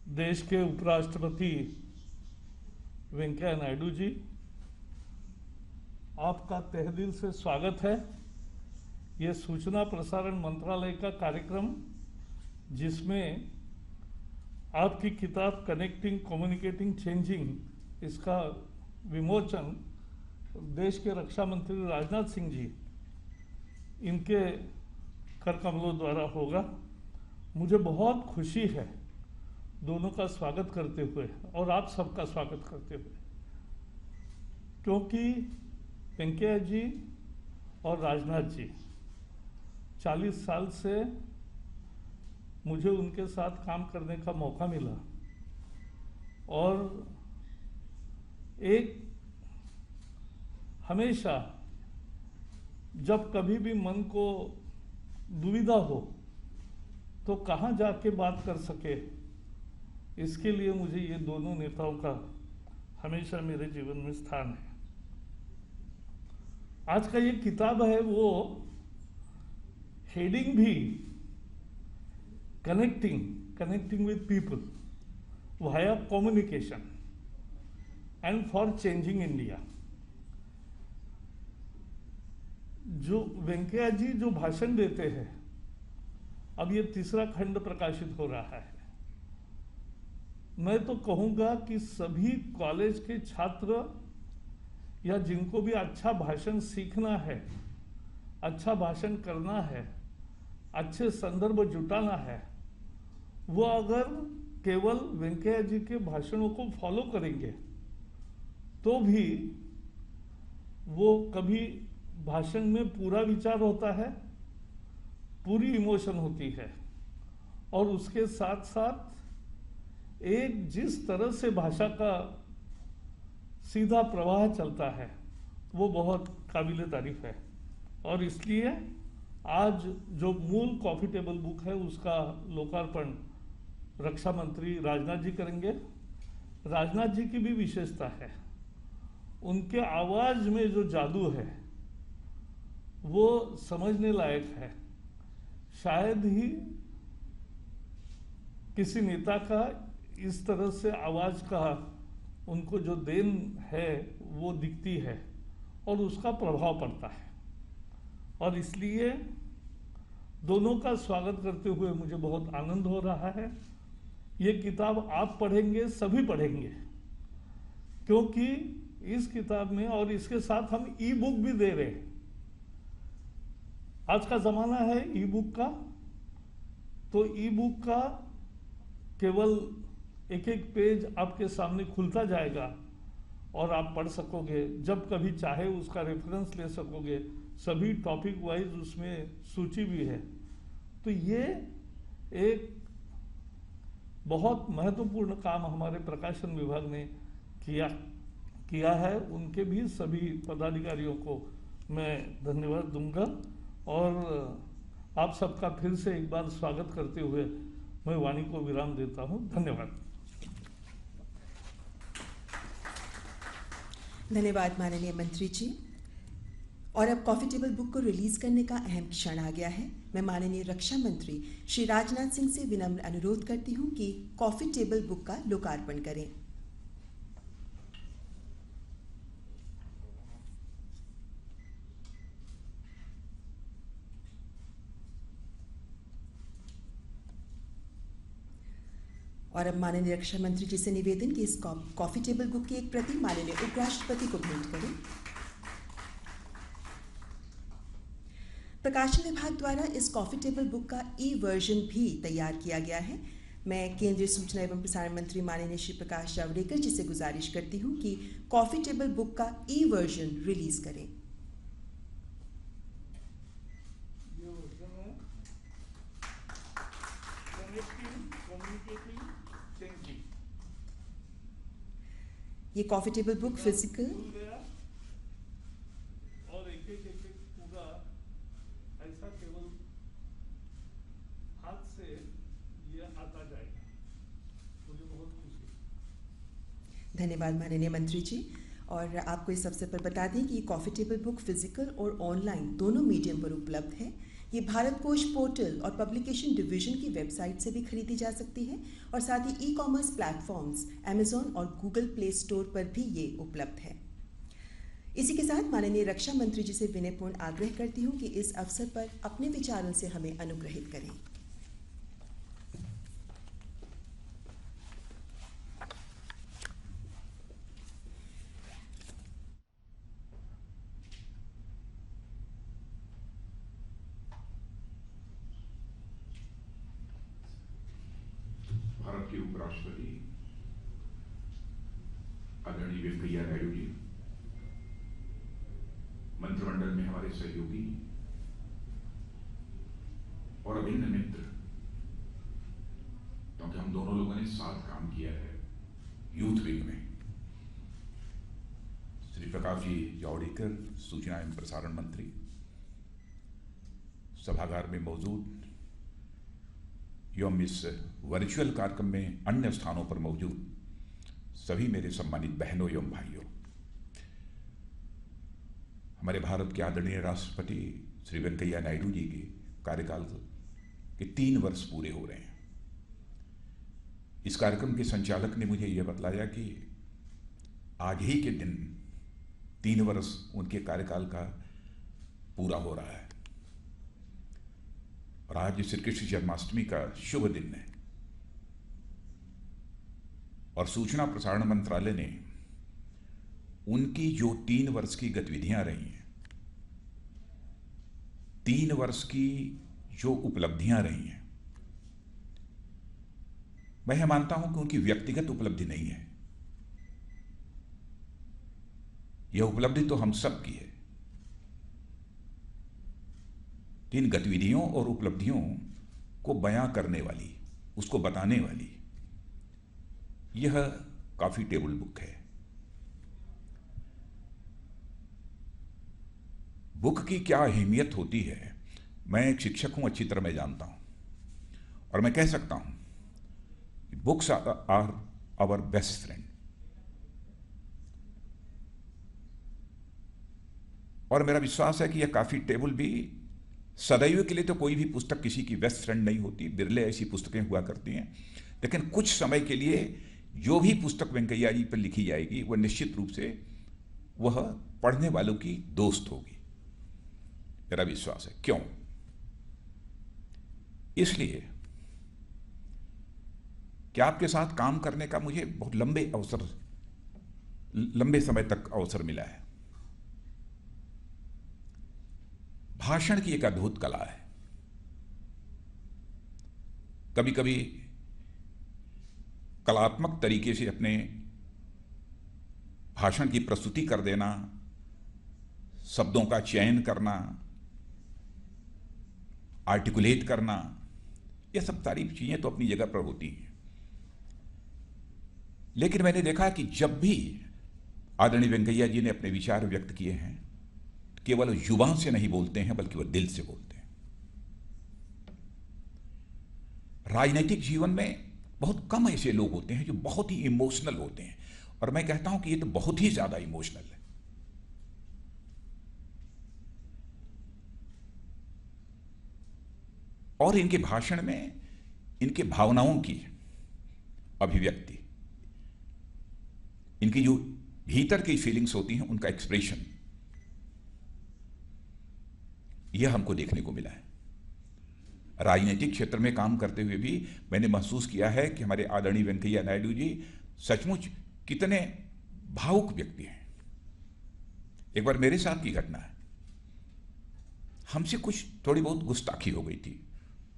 देश के उपराष्ट्रपति वेंकैया नायडू जी, आपका तहे दिल से स्वागत है। ये सूचना प्रसारण मंत्रालय का कार्यक्रम, जिसमें आपकी किताब कनेक्टिंग कम्युनिकेटिंग चेंजिंग, इसका विमोचन देश के रक्षा मंत्री राजनाथ सिंह जी, इनके कर कमलों द्वारा होगा। मुझे बहुत खुशी है दोनों का स्वागत करते हुए और आप सबका स्वागत करते हुए, क्योंकि वेंकैया जी और राजनाथ जी 40 साल से मुझे उनके साथ काम करने का मौका मिला और एक हमेशा जब कभी भी मन को दुविधा हो तो कहाँ जाके बात कर सके, इसके लिए मुझे ये दोनों नेताओं का हमेशा मेरे जीवन में स्थान है। आज का ये किताब है, वो हेडिंग भी connecting with people via communication and for changing India. जो वेंकैया जी जो भाषण देते हैं, अब ये तीसरा खंड प्रकाशित हो रहा है। मैं तो कहूँगा कि सभी कॉलेज के छात्र या जिनको भी अच्छा भाषण सीखना है, अच्छा भाषण करना है, अच्छे संदर्भ जुटाना है, वो अगर केवल वेंकैया जी के भाषणों को फॉलो करेंगे तो भी वो कभी भाषण में पूरा विचार होता है, पूरी इमोशन होती है, और उसके साथ साथ एक जिस तरह से भाषा का सीधा प्रवाह चलता है वो बहुत काबिल तारीफ है। और इसलिए आज जो मूल कॉफी टेबल बुक है उसका लोकार्पण रक्षा मंत्री राजनाथ जी करेंगे। राजनाथ जी की भी विशेषता है, उनके आवाज में जो जादू है वो समझने लायक है। शायद ही किसी नेता का इस तरह से आवाज का उनको जो देन है वो दिखती है और उसका प्रभाव पड़ता है। और इसलिए दोनों का स्वागत करते हुए मुझे बहुत आनंद हो रहा है। ये किताब आप पढ़ेंगे, सभी पढ़ेंगे, क्योंकि इस किताब में और इसके साथ हम ई बुक भी दे रहे हैं। आज का ज़माना है ई बुक का, तो ई बुक का केवल एक एक पेज आपके सामने खुलता जाएगा और आप पढ़ सकोगे, जब कभी चाहे उसका रेफरेंस ले सकोगे। सभी टॉपिक वाइज उसमें सूची भी है। तो ये एक बहुत महत्वपूर्ण काम हमारे प्रकाशन विभाग ने किया है। उनके भी सभी पदाधिकारियों को मैं धन्यवाद दूंगा और आप सबका फिर से एक बार स्वागत करते हुए मैं वाणी को विराम देता हूं। धन्यवाद। धन्यवाद माननीय मंत्री जी। और अब कॉफी टेबल बुक को रिलीज करने का अहम क्षण आ गया है। मैं माननीय रक्षा मंत्री श्री राजनाथ सिंह से विनम्र अनुरोध करती हूं कि कॉफी टेबल बुक का लोकार्पण करें। और अब माननीय रक्षा मंत्री जी से निवेदन कि इस कॉफी टेबल बुक की एक प्रति माननीय उपराष्ट्रपति को भेंट करें। प्रकाशन विभाग द्वारा इस कॉफी टेबल बुक का ई वर्जन भी तैयार किया गया है। मैं केंद्रीय सूचना एवं प्रसारण मंत्री माननीय श्री प्रकाश जावड़ेकर जी से गुजारिश करती हूं कि कॉफी टेबल बुक का ई वर्जन रिलीज करें। ये कॉफी टेबल बुक फिजिकल और एक पूरा ऐसा केवल हाथ से ये आता जाएगा। मुझे बहुत खुशी। धन्यवाद माननीय मंत्री जी। और आपको इस अवसर पर बता दें कि कॉफी टेबल बुक फिजिकल और ऑनलाइन दोनों मीडियम पर उपलब्ध है। ये भारत कोश पोर्टल और पब्लिकेशन डिवीजन की वेबसाइट से भी खरीदी जा सकती है और साथ ही ई-कॉमर्स प्लेटफॉर्म्स अमेजॉन और गूगल प्ले स्टोर पर भी ये उपलब्ध है। इसी के साथ माननीय रक्षा मंत्री जी से विनयपूर्ण आग्रह करती हूँ कि इस अवसर पर अपने विचारों से हमें अनुग्रहित करें। भारत के उपराष्ट्रपति आदरणीय वेंकैया नायडू जी, मंत्रिमंडल में हमारे सहयोगी और अभिन्न मित्र, क्योंकि हम दोनों लोगों ने साथ काम किया है यूथ विंग में, श्री प्रकाश जी जावड़ेकर, सूचना एवं प्रसारण मंत्री, सभागार में मौजूद एवं इस वर्चुअल कार्यक्रम में अन्य स्थानों पर मौजूद सभी मेरे सम्मानित बहनों एवं भाइयों, हमारे भारत के आदरणीय राष्ट्रपति श्री वेंकैया नायडू जी के कार्यकाल के 3 वर्ष पूरे हो रहे हैं। इस कार्यक्रम के संचालक ने मुझे यह बतलाया कि आज ही के दिन 3 वर्ष उनके कार्यकाल का पूरा हो रहा है और आज श्री कृष्ण जन्माष्टमी का शुभ दिन है और सूचना प्रसारण मंत्रालय ने उनकी जो 3 वर्ष की गतिविधियां रही हैं, 3 वर्ष की जो उपलब्धियां रही हैं, मैं यह मानता हूं कि उनकी व्यक्तिगत उपलब्धि नहीं है, यह उपलब्धि तो हम सब की है। इन गतिविधियों और उपलब्धियों को बयां करने वाली, उसको बताने वाली यह कॉफी टेबल बुक है। बुक की क्या अहमियत होती है, मैं एक शिक्षक हूं, अच्छी तरह मैं जानता हूं और मैं कह सकता हूं कि books are our best friend. और मेरा विश्वास है कि यह कॉफी टेबल भी सदैव के लिए, तो कोई भी पुस्तक किसी की बेस्ट फ्रेंड नहीं होती, बिरले ऐसी पुस्तकें हुआ करती हैं, लेकिन कुछ समय के लिए जो भी पुस्तक वेंकैया जी पर लिखी जाएगी वह निश्चित रूप से वह पढ़ने वालों की दोस्त होगी, मेरा विश्वास है। क्यों? इसलिए कि आपके साथ काम करने का मुझे बहुत लंबे समय तक अवसर मिला है। भाषण की एक अद्भुत कला है। कभी कभी कलात्मक तरीके से अपने भाषण की प्रस्तुति कर देना, शब्दों का चयन करना, आर्टिकुलेट करना, यह सब सारी चीजें तो अपनी जगह पर होती हैं, लेकिन मैंने देखा कि जब भी आदरणीय वेंकैया जी ने अपने विचार व्यक्त किए हैं, केवल जुबान से नहीं बोलते हैं बल्कि वह दिल से बोलते हैं। राजनीतिक जीवन में बहुत कम ऐसे लोग होते हैं जो बहुत ही इमोशनल होते हैं, और मैं कहता हूं कि ये तो बहुत ही ज्यादा इमोशनल है। और इनके भाषण में इनके भावनाओं की अभिव्यक्ति, इनकी जो भीतर की फीलिंग्स होती हैं, उनका एक्सप्रेशन, यह हमको देखने को मिला है। राजनीतिक क्षेत्र में काम करते हुए भी मैंने महसूस किया है कि हमारे आदरणीय वेंकैया नायडू जी सचमुच कितने भावुक व्यक्ति हैं। एक बार मेरे साथ की घटना है, हमसे कुछ थोड़ी बहुत गुस्ताखी हो गई थी।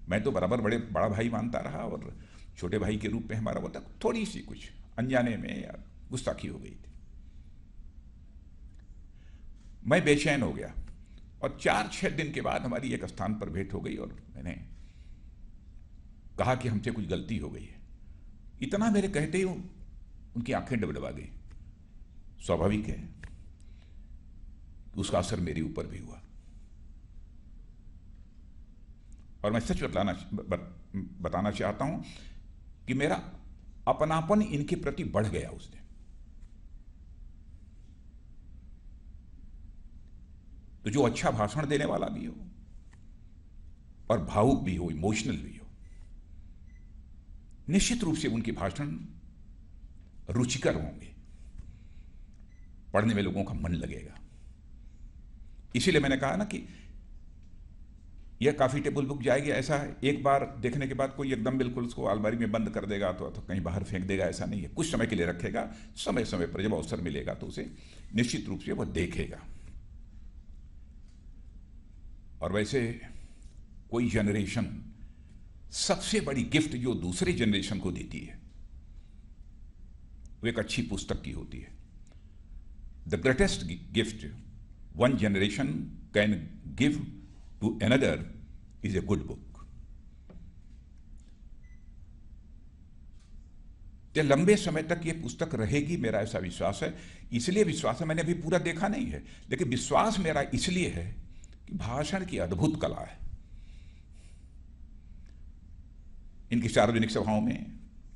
मैं तो बराबर बड़ा भाई मानता रहा और छोटे भाई के रूप में हमारा वो तक थोड़ी सी कुछ अनजाने में या गुस्ताखी हो गई थी। मैं बेचैन हो गया और 4-6 दिन के बाद हमारी एक स्थान पर भेंट हो गई और मैंने कहा कि हमसे कुछ गलती हो गई है। इतना मेरे कहते ही उनकी आंखें डबडबा गई। स्वाभाविक है, उसका असर मेरे ऊपर भी हुआ और मैं सच बताना चाहता हूं कि मेरा अपनापन इनके प्रति बढ़ गया उस दिन। तो जो अच्छा भाषण देने वाला भी हो, और भावुक भी हो, इमोशनल भी हो। निश्चित रूप से उनके भाषण रुचिकर होंगे, पढ़ने में लोगों का मन लगेगा। इसीलिए मैंने कहा ना कि यह कॉफी टेबल बुक जाएगी, ऐसा एक बार देखने के बाद कोई एकदम बिल्कुल उसको अलमारी में बंद कर देगा तो कहीं बाहर फेंक देगा, ऐसा नहीं है। कुछ समय के लिए रखेगा, समय समय पर जब अवसर मिलेगा तो उसे निश्चित रूप से वह देखेगा। और वैसे कोई जनरेशन सबसे बड़ी गिफ्ट जो दूसरे जनरेशन को देती है वो एक अच्छी पुस्तक की होती है। The greatest gift one generation can give to another is a good book. तो लंबे समय तक यह पुस्तक रहेगी, मेरा ऐसा विश्वास है। इसलिए विश्वास है, मैंने अभी पूरा देखा नहीं है, लेकिन विश्वास मेरा इसलिए है कि भाषण की अद्भुत कला है। इनकी सार्वजनिक सभाओं में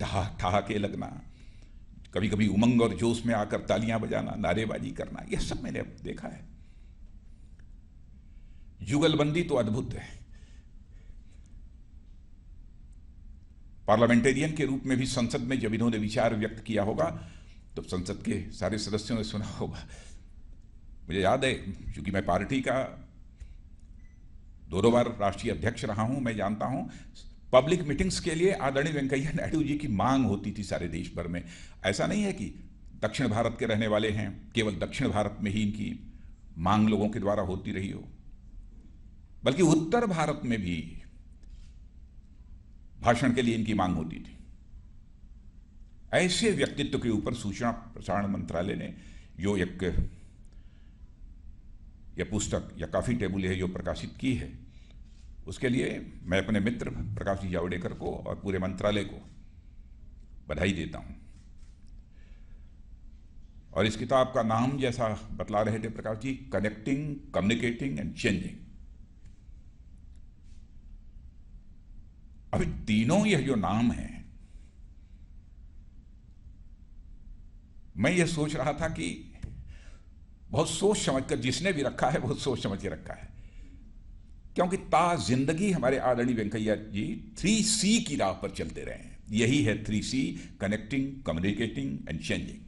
ठहाके लगना, कभी कभी उमंग और जोश में आकर तालियां बजाना, नारेबाजी करना, यह सब मैंने देखा है। जुगलबंदी तो अद्भुत है। पार्लियामेंटेरियन के रूप में भी संसद में जब इन्होंने विचार व्यक्त किया होगा तो संसद के सारे सदस्यों ने सुना होगा। मुझे याद है, क्योंकि मैं पार्टी का 2 बार राष्ट्रीय अध्यक्ष रहा हूं, मैं जानता हूं पब्लिक मीटिंग्स के लिए आदरणीय वेंकैया नायडू जी की मांग होती थी सारे देश भर में। ऐसा नहीं है कि दक्षिण भारत के रहने वाले हैं, केवल दक्षिण भारत में ही इनकी मांग लोगों के द्वारा होती रही हो, बल्कि उत्तर भारत में भी भाषण के लिए इनकी मांग होती थी। ऐसे व्यक्तित्व के ऊपर सूचना प्रसारण मंत्रालय ने जो एक यह पुस्तक या कॉफी टेबल है जो प्रकाशित की है, उसके लिए मैं अपने मित्र प्रकाश जी जावड़ेकर को और पूरे मंत्रालय को बधाई देता हूं। और इस किताब का नाम जैसा बतला रहे थे Prakash ji, connecting, communicating and changing. अभी तीनों यह जो नाम है, मैं ये सोच रहा था कि बहुत सोच समझ कर जिसने भी रखा है बहुत सोच समझ के रखा है, क्योंकि जिंदगी हमारे आदरणीय वेंकैया जी 3C की राह पर चलते रहे हैं। यही है 3C, connecting, communicating and changing.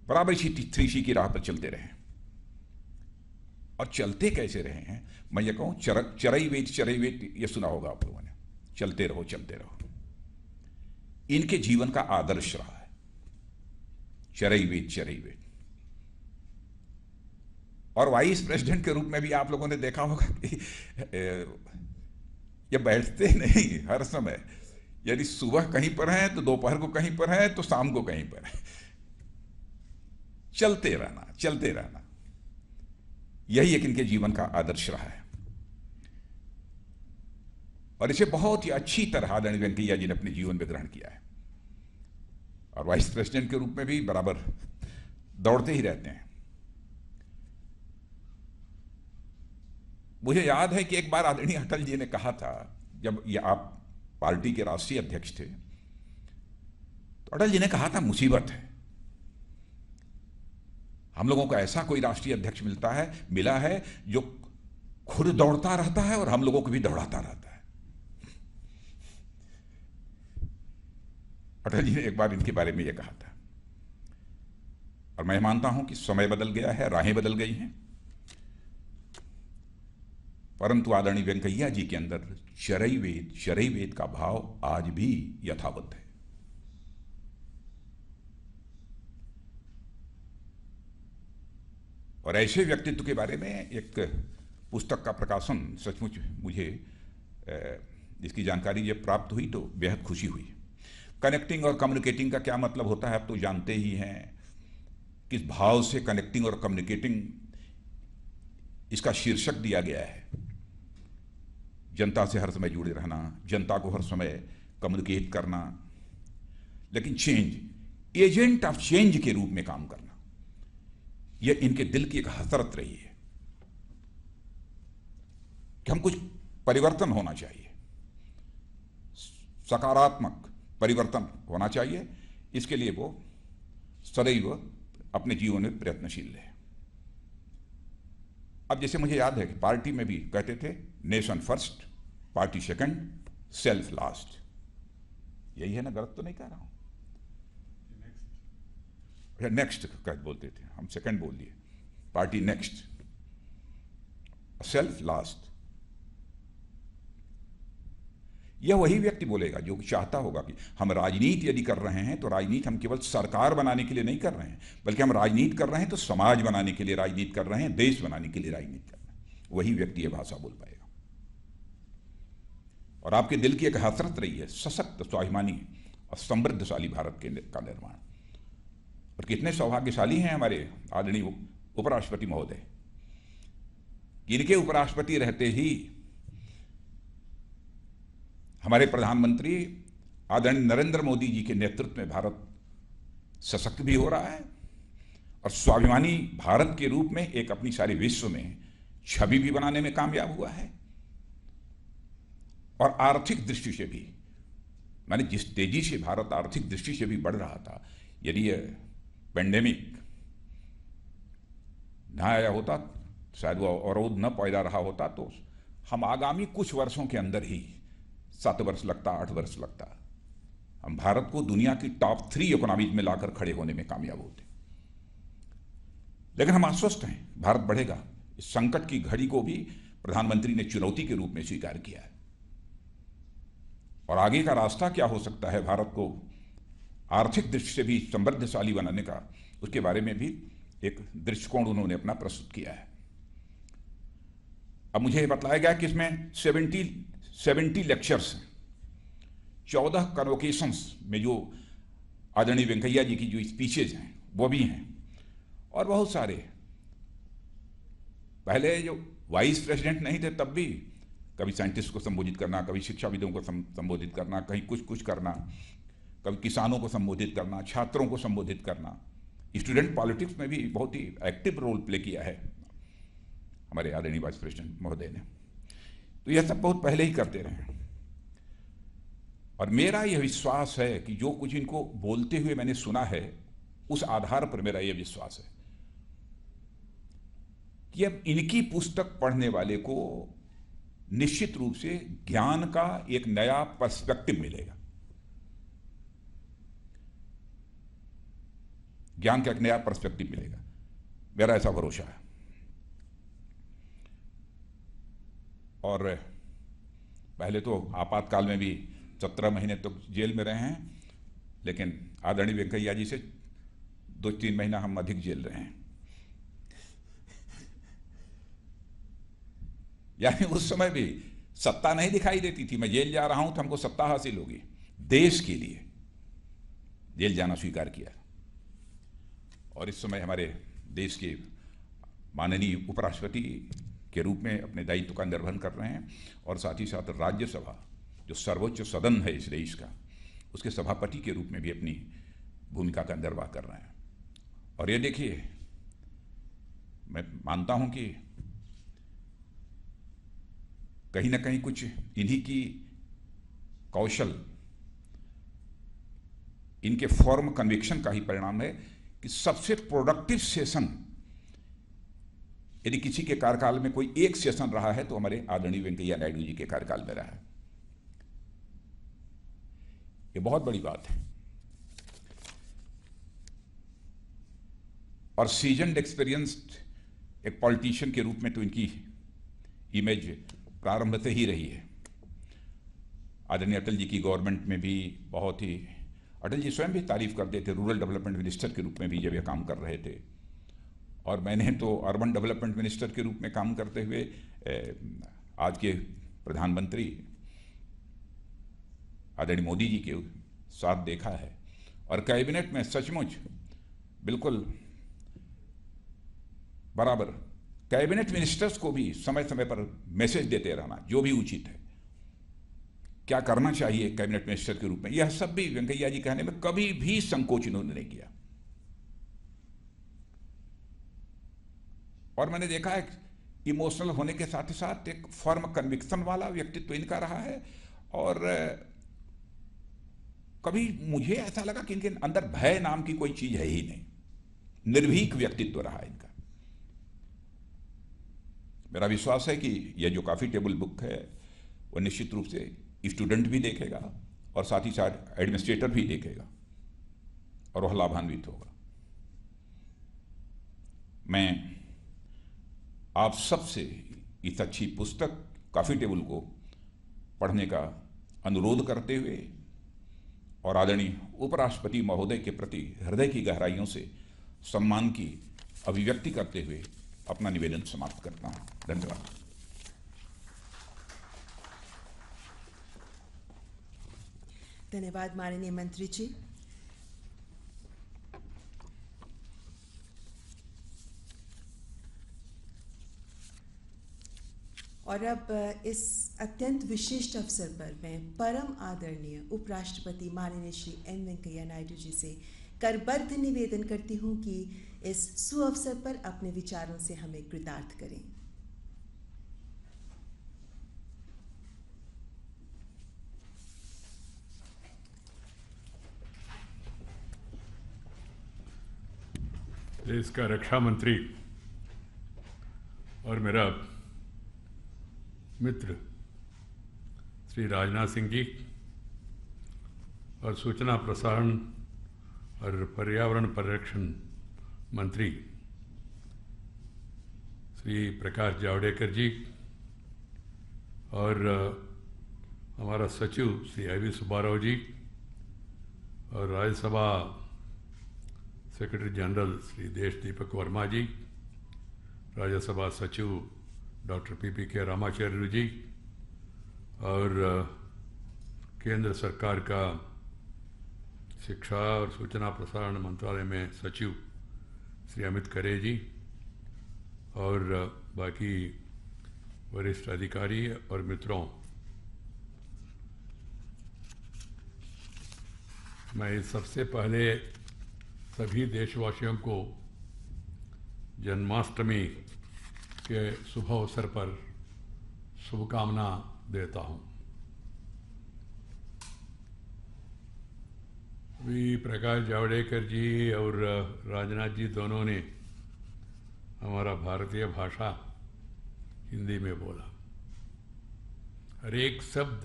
बराबर इसी 3C की राह पर चलते रहे। और चलते कैसे रहे हैं, मैं ये कहूं चरैवेत ये सुना होगा आप लोगों ने, चलते रहो चलते रहो। इनके जीवन का आदर्श रहा है चरैवेत। और वाइस प्रेसिडेंट के रूप में भी आप लोगों ने देखा होगा कि ये बैठते नहीं हर समय, यदि सुबह कहीं पर हैं तो दोपहर को कहीं पर हैं तो शाम को कहीं पर है। चलते रहना यही एक इनके जीवन का आदर्श रहा है। और इसे बहुत ही अच्छी तरह आदरणीय वेंकैया जी ने अपने जीवन में ग्रहण किया है। और वाइस प्रेसिडेंट के रूप में भी बराबर दौड़ते ही रहते हैं। मुझे याद है कि एक बार आदरणीय अटल जी ने कहा था, जब ये आप पार्टी के राष्ट्रीय अध्यक्ष थे, तो अटल जी ने कहा था मुसीबत है, हम लोगों को ऐसा कोई राष्ट्रीय अध्यक्ष मिला है जो खुद दौड़ता रहता है और हम लोगों को भी दौड़ाता रहता है। अटल जी ने एक बार इनके बारे में यह कहा था। और मैं मानता हूं कि समय बदल गया है, राहें बदल गई हैं, परंतु आदरणीय वेंकैया जी के अंदर चरैवेत का भाव आज भी यथावत है। और ऐसे व्यक्तित्व के बारे में एक पुस्तक का प्रकाशन सचमुच मुझे इसकी जानकारी जब प्राप्त हुई तो बेहद खुशी हुई। कनेक्टिंग और कम्युनिकेटिंग का क्या मतलब होता है आप तो जानते ही हैं। किस भाव से कनेक्टिंग और कम्युनिकेटिंग इसका शीर्षक दिया गया है। जनता से हर समय जुड़े रहना, जनता को हर समय कम्युनिकेट करना, लेकिन एजेंट ऑफ चेंज के रूप में काम करना, यह इनके दिल की एक हसरत रही है कि हम कुछ परिवर्तन होना चाहिए, सकारात्मक परिवर्तन होना चाहिए। इसके लिए वो सदैव अपने जीवन में प्रयत्नशील है। अब जैसे मुझे याद है कि पार्टी में भी कहते थे nation first, party second, self last. यही है ना, गलत तो नहीं कह रहा हूं? नेक्स्ट कह बोलते थे, हम सेकंड बोल दिए, पार्टी नेक्स्ट, सेल्फ लास्ट। यह वही व्यक्ति बोलेगा जो चाहता होगा कि हम राजनीति यदि कर रहे हैं तो राजनीति हम केवल सरकार बनाने के लिए नहीं कर रहे हैं, बल्कि हम राजनीति कर रहे हैं तो समाज बनाने के लिए राजनीति कर रहे हैं, देश बनाने के लिए राजनीति कर रहे हैं। वही व्यक्ति यह भाषा बोल पाएगा। और आपके दिल की एक हसरत रही है सशक्त, स्वाभिमानी और समृद्धशाली भारत का निर्माण। और कितने सौभाग्यशाली हैं हमारे आदरणीय उपराष्ट्रपति महोदय, इनके उपराष्ट्रपति रहते ही हमारे प्रधानमंत्री आदरणीय नरेंद्र मोदी जी के नेतृत्व में भारत सशक्त भी हो रहा है और स्वाभिमानी भारत के रूप में एक अपनी सारे विश्व में छवि भी बनाने में कामयाब हुआ है। और आर्थिक दृष्टि से भी, माने जिस तेजी से भारत आर्थिक दृष्टि से भी बढ़ रहा था, यदि यह पेंडेमिक ना आया होता, शायद वो अवरोध न पैदा रहा होता, तो हम आगामी कुछ वर्षों के अंदर ही 7 वर्ष लगता, 8 वर्ष लगता, हम भारत को दुनिया की टॉप 3 इकोनॉमीज में लाकर खड़े होने में कामयाब होते। लेकिन हम आश्वस्त हैं, भारत बढ़ेगा। इस संकट की घड़ी को भी प्रधानमंत्री ने चुनौती के रूप में स्वीकार किया है। और आगे का रास्ता क्या हो सकता है भारत को आर्थिक दृष्टि से भी समृद्धशाली बनाने का, उसके बारे में भी एक दृष्टिकोण उन्होंने अपना प्रस्तुत किया है। अब मुझे बताया गया कि इसमें 70 लेक्चर्स हैं, 14 कन्वोकेशंस में जो आदरणीय वेंकैया जी की जो स्पीचेज हैं वो भी हैं, और बहुत सारे, पहले जो वाइस प्रेसिडेंट नहीं थे तब भी कभी साइंटिस्ट को संबोधित करना, कभी शिक्षाविदों को संबोधित करना, कहीं कुछ करना, कभी किसानों को संबोधित करना, छात्रों को संबोधित करना। स्टूडेंट पॉलिटिक्स में भी बहुत ही एक्टिव रोल प्ले किया है हमारे आदरणीय वाइस प्रेसिडेंट महोदय ने। तो यह सब बहुत पहले ही करते रहे। और मेरा यह विश्वास है कि जो कुछ इनको बोलते हुए मैंने सुना है, उस आधार पर मेरा यह विश्वास है कि अब इनकी पुस्तक पढ़ने वाले को निश्चित रूप से ज्ञान का एक नया पर्सपेक्टिव मिलेगा, ज्ञान का एक नया पर्सपेक्टिव मिलेगा, मेरा ऐसा भरोसा है। और पहले तो आपातकाल में भी 17 महीने तो जेल में रहे हैं, लेकिन आदरणीय वेंकैया जी से 2-3 महीना हम अधिक जेल रहे हैं। यानी उस समय भी सत्ता नहीं दिखाई देती थी, मैं जेल जा रहा हूं तो हमको सत्ता हासिल होगी, देश के लिए जेल जाना स्वीकार किया। और इस समय हमारे देश के माननीय उपराष्ट्रपति के रूप में अपने दायित्व का निर्वहन कर रहे हैं, और साथ ही साथ राज्यसभा जो सर्वोच्च सदन है इस देश का, उसके सभापति के रूप में भी अपनी भूमिका का निर्वाह कर रहे हैं। और ये देखिए, मैं मानता हूं कि कहीं ना कहीं कुछ इन्हीं की कौशल, इनके फॉर्म कन्विक्शन का ही परिणाम है कि सबसे प्रोडक्टिव सेशन यदि किसी के कार्यकाल में कोई एक सेशन रहा है तो हमारे आदरणीय वेंकैया नायडू जी के कार्यकाल में रहा है। ये बहुत बड़ी बात है। और सीजन्ड एक्सपीरियंस्ड एक पॉलिटिशियन के रूप में तो इनकी इमेज प्रारंभ से ही रही है। आदरणीय अटल जी की गवर्नमेंट में भी बहुत ही, अटल जी स्वयं भी तारीफ करते थे रूरल डेवलपमेंट मिनिस्टर के रूप में भी जब ये काम कर रहे थे, और मैंने तो अर्बन डेवलपमेंट मिनिस्टर के रूप में काम करते हुए आज के प्रधानमंत्री आदरणीय मोदी जी के साथ देखा है। और कैबिनेट में सचमुच बिल्कुल बराबर कैबिनेट मिनिस्टर्स को भी समय समय पर मैसेज देते रहना, जो भी उचित है, क्या करना चाहिए कैबिनेट मिनिस्टर के रूप में, यह सब भी वेंकैया जी कहने में कभी भी संकोच इन्होंने नहीं किया। और मैंने देखा है इमोशनल होने के साथ ही साथ एक फर्म कन्विक्शन वाला व्यक्तित्व इनका रहा है। और कभी मुझे ऐसा लगा कि इनके अंदर भय नाम की कोई चीज है ही नहीं, निर्भीक व्यक्तित्व रहा इनका। मेरा विश्वास है कि यह जो कॉफ़ी टेबल बुक है वो निश्चित रूप से स्टूडेंट भी देखेगा और साथ ही साथ एडमिनिस्ट्रेटर भी देखेगा और वह लाभान्वित होगा। मैं आप सबसे इस अच्छी पुस्तक कॉफ़ी टेबल को पढ़ने का अनुरोध करते हुए और आदरणीय उपराष्ट्रपति महोदय के प्रति हृदय की गहराइयों से सम्मान की अभिव्यक्ति करते हुए अपना निवेदन समाप्त करता हूं। धन्यवाद। धन्यवाद माननीय मंत्री जी। और अब इस अत्यंत विशिष्ट अवसर पर मैं परम आदरणीय उपराष्ट्रपति माननीय श्री एम वेंकैया नायडू जी से करबद्ध निवेदन करती हूं कि इस सुअवसर पर अपने विचारों से हमें कृतार्थ करें। देश का रक्षा मंत्री और मेरा मित्र श्री राजनाथ सिंह जी और सूचना प्रसारण और पर्यावरण परिरक्षण मंत्री श्री प्रकाश जावड़ेकर जी और हमारा सचिव श्री आई.वी. सुब्बाराव जी और राज्यसभा सेक्रेटरी जनरल श्री देश दीपक वर्मा जी, राज्यसभा सचिव डॉक्टर पी.के. रामाचार्य जी और केंद्र सरकार का शिक्षा और सूचना प्रसारण मंत्रालय में सचिव श्री अमित खरे जी और बाकी वरिष्ठ अधिकारी और मित्रों, मैं सबसे पहले सभी देशवासियों को जन्माष्टमी के शुभ अवसर पर शुभकामना देता हूं। अभी प्रकाश जावड़ेकर जी और राजनाथ जी दोनों ने हमारा भारतीय भाषा हिंदी में बोला। हर एक शब्द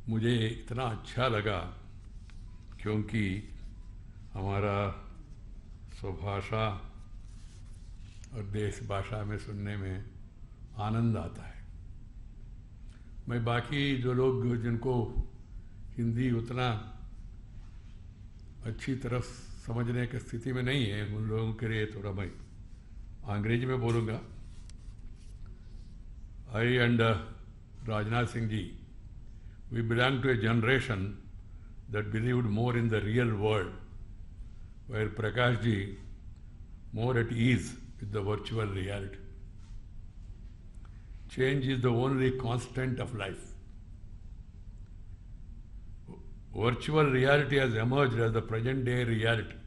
मुझे इतना अच्छा लगा क्योंकि हमारा स्वभाषा और देश भाषा में सुनने में आनंद आता है। मैं बाकी जो लोग जिनको हिंदी उतना अच्छी तरह समझने की स्थिति में नहीं है, उन लोगों के लिए थोड़ा मैं अंग्रेजी में बोलूँगा। I and Rajnath Singh ji, we belong to a generation that believed more in the real world, where Prakash ji more at ease with the virtual reality. Change is the only constant of life. Virtual reality has emerged as the present day reality,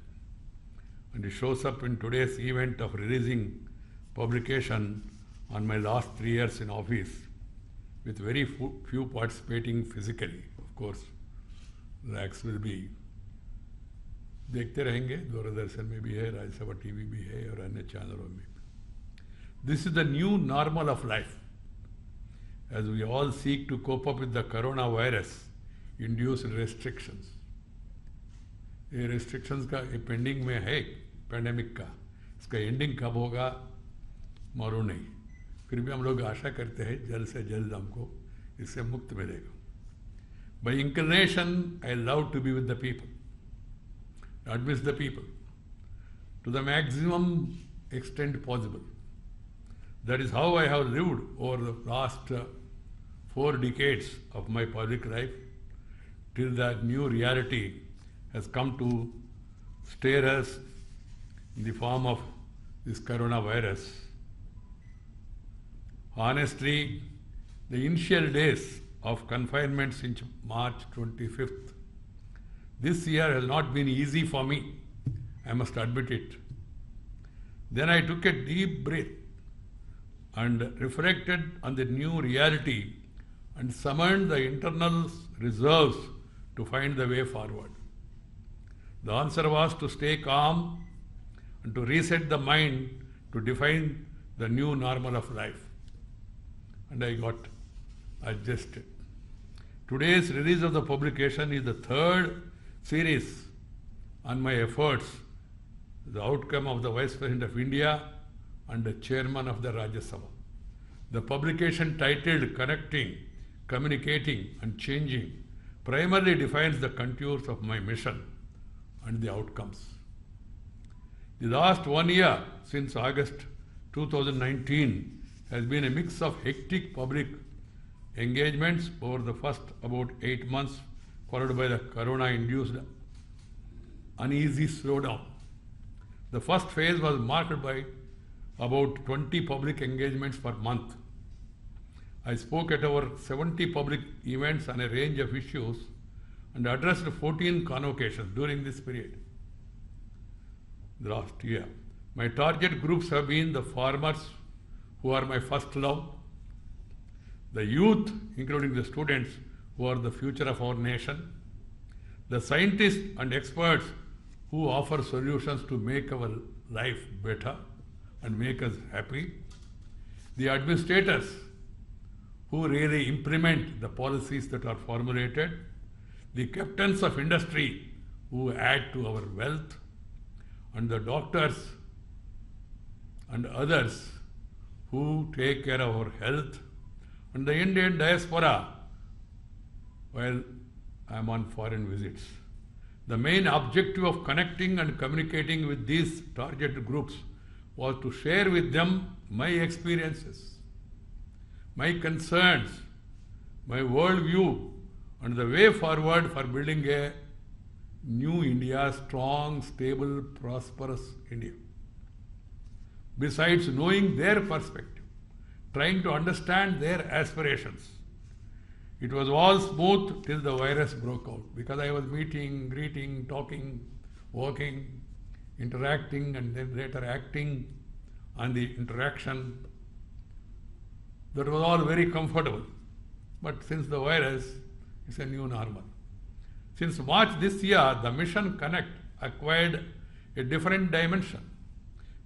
and it shows up in today's event of releasing publication on my last 3 years in office, with very few participating physically. Of course, lakhs will be. देखते रहेंगे, दूरदर्शन में भी है, Rajya Sabha TV भी है और अन्य चैनलों में भी। This is the new normal of life, as we all seek to cope up with the coronavirus-induced restrictions. ये restrictions का pending में है, pandemic का, इसका ending कब होगा मालूम नहीं। फिर भी हम लोग आशा करते हैं जल्द से जल्द हमको इससे मुक्त मिलेगा। By inclination, I love to be with the people, not miss the people, to the maximum extent possible. That is how I have lived over the last 4 decades of my public life, till that new reality has come to stare us in the form of this coronavirus. Honestly, the initial days of confinement since March 25th, this year has not been easy for me, I must admit it. Then I took a deep breath and reflected on the new reality and summoned the internal reserves to find the way forward. The answer was to stay calm and to reset the mind to define the new normal of life. And I got adjusted. Today's release of the publication is the third series on my efforts, the outcome of the Vice President of India and the Chairman of the Rajya Sabha. The publication titled Connecting, Communicating and Changing primarily defines the contours of my mission and the outcomes. The last 1 year since August 2019 has been a mix of hectic public engagements over the first about 8 months, followed by the corona-induced uneasy slowdown. The first phase was marked by about 20 public engagements per month. I spoke at over 70 public events on a range of issues and addressed 14 convocations during this period. The last year. My target groups have been the farmers, who are my first love, the youth, including the students, who are the future of our nation, the scientists and experts who offer solutions to make our life better and make us happy, the administrators who really implement the policies that are formulated, the captains of industry who add to our wealth, and the doctors and others who take care of our health, and the Indian diaspora while I am on foreign visits. The main objective of connecting and communicating with these target groups was to share with them my experiences, my concerns, my worldview, and the way forward for building a new India, strong, stable, prosperous India. Besides knowing their perspective, trying to understand their aspirations. It was all smooth till the virus broke out, because I was meeting, greeting, talking, walking, interacting, and then later acting on the interaction. That was all very comfortable. But since the virus, it's a new normal. Since March this year, the Mission Connect acquired a different dimension.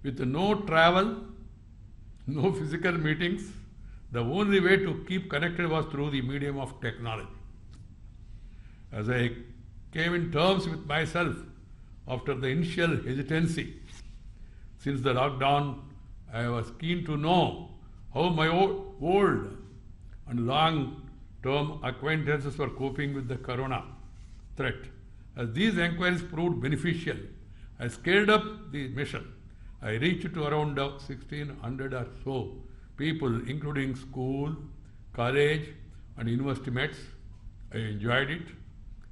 With no travel, no physical meetings, the only way to keep connected was through the medium of technology. As I came in terms with myself after the initial hesitancy, since the lockdown, I was keen to know how my old and long-term acquaintances were coping with the corona threat. As these inquiries proved beneficial, I scaled up the mission. I reached to around 1,600 or so people, including school, college, and university mates. I enjoyed it.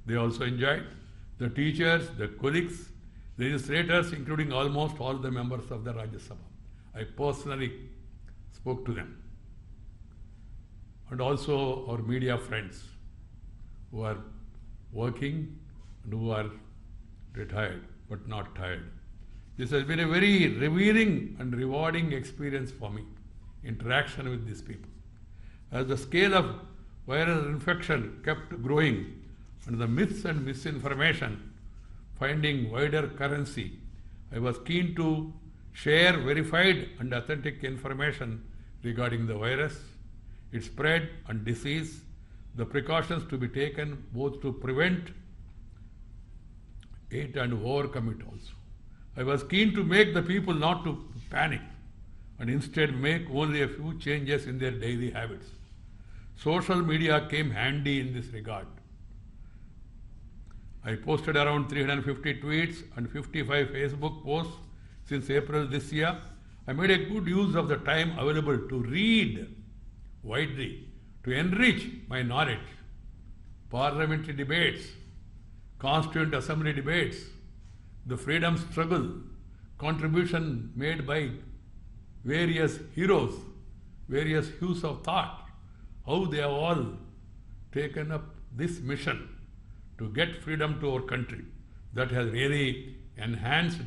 They also enjoyed. The teachers, the colleagues, legislators, including almost all the members of the Rajya Sabha. I personally spoke to them. And also our media friends who are working and who are retired but not tired. This has been a very revealing and rewarding experience for me, interaction with these people. As the scale of viral infection kept growing and the myths and misinformation finding wider currency, I was keen to share verified and authentic information regarding the virus, its spread and disease, the precautions to be taken both to prevent it and overcome it also. I was keen to make the people not to panic and instead make only a few changes in their daily habits. Social media came handy in this regard. I posted around 350 tweets and 55 Facebook posts since April this year. I made a good use of the time available to read widely, to enrich my knowledge. Parliamentary debates, Constituent Assembly debates, the freedom struggle, contribution made by various heroes, various hues of thought, how they have all taken up this mission to get freedom to our country. That has really enhanced